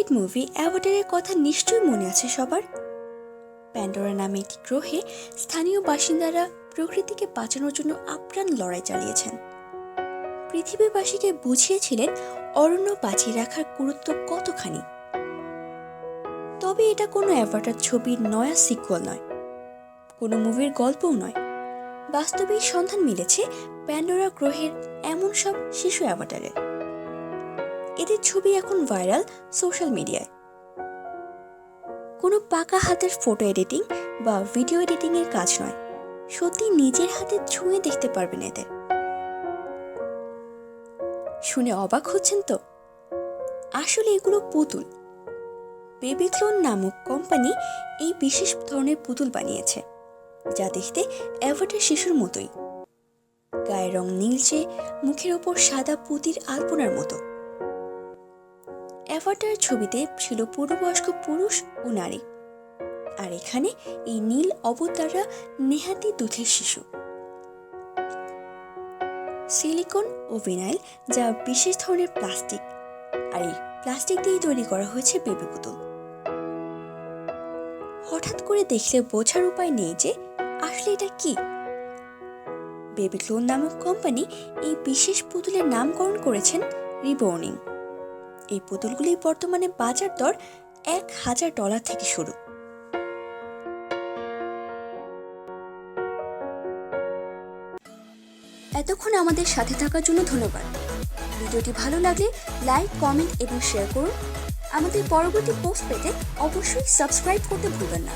Hit movie অ্যাভাটারের কথা নিশ্চয়ই মনে আছে সবার। প্যান্ডোরা নামে একটি গ্রহে স্থানীয় বাসিন্দারা প্রকৃতিকে বাঁচানোর জন্য আপ্রাণ লড়াই চালিয়েছেন। পৃথিবীবাসীকে বুঝিয়েছিলেন অরণ্য বাঁচিয়ে রাখার গুরুত্ব কতখানি। তবে এটা কোনো অ্যাভাটার ছবির নয়া সিকুয়াল নয়, কোনো মুভির গল্পও নয়। বাস্তবেই সন্ধান মিলেছে প্যান্ডোরা গ্রহের এমন সব শিশু অ্যাভাটারের। এদের ছবি এখন ভাইরাল সোশ্যাল মিডিয়ায়। কোনো পাকা হাতের ফটো এডিটিং বা ভিডিও এডিটিং এর কাজ নয়, সত্যি নিজের হাতে ছুঁয়ে দেখতে পারবেন এদের। শুনে অবাক হচ্ছেন তো? আসলে এগুলো পুতুল। বেবি ক্লোন নামক কোম্পানি এই বিশেষ ধরনের পুতুল বানিয়েছে, যা দেখতে অ্যাভাটার শিশুর মতোই। গায়ের রং নীলচে, মুখের ওপর সাদা পুতির আলপনার মতো। অ্যাভাটার ছবিতে ছিল পূর্ণবয়স্ক পুরুষ ও নারী, আর এখানে এই নীল অবতাররা নেহাতি দুধের শিশু। সিলিকন ও ভিনাইল, যা বিশেষ ধরনের প্লাস্টিক, আর এই প্লাস্টিক দিয়েই তৈরি করা হয়েছে বেবি পুতুল। হঠাৎ করে দেখলে বোঝার উপায় নেই যে আসলে এটা কি। বেবি ক্লোন নামক কোম্পানি এই বিশেষ পুতুলের নামকরণ করেছেন রিবর্নিং। এই পুতুলগুলির বর্তমানে বাজার দর $1000 থেকে শুরু। এতক্ষণ আমাদের সাথে থাকার জন্য ধন্যবাদ। ভিডিওটি ভালো লাগলে লাইক, কমেন্ট এবং শেয়ার করুন। আমাদের পরবর্তী পোস্ট পেতে অবশ্যই সাবস্ক্রাইব করতে ভুলবেন না।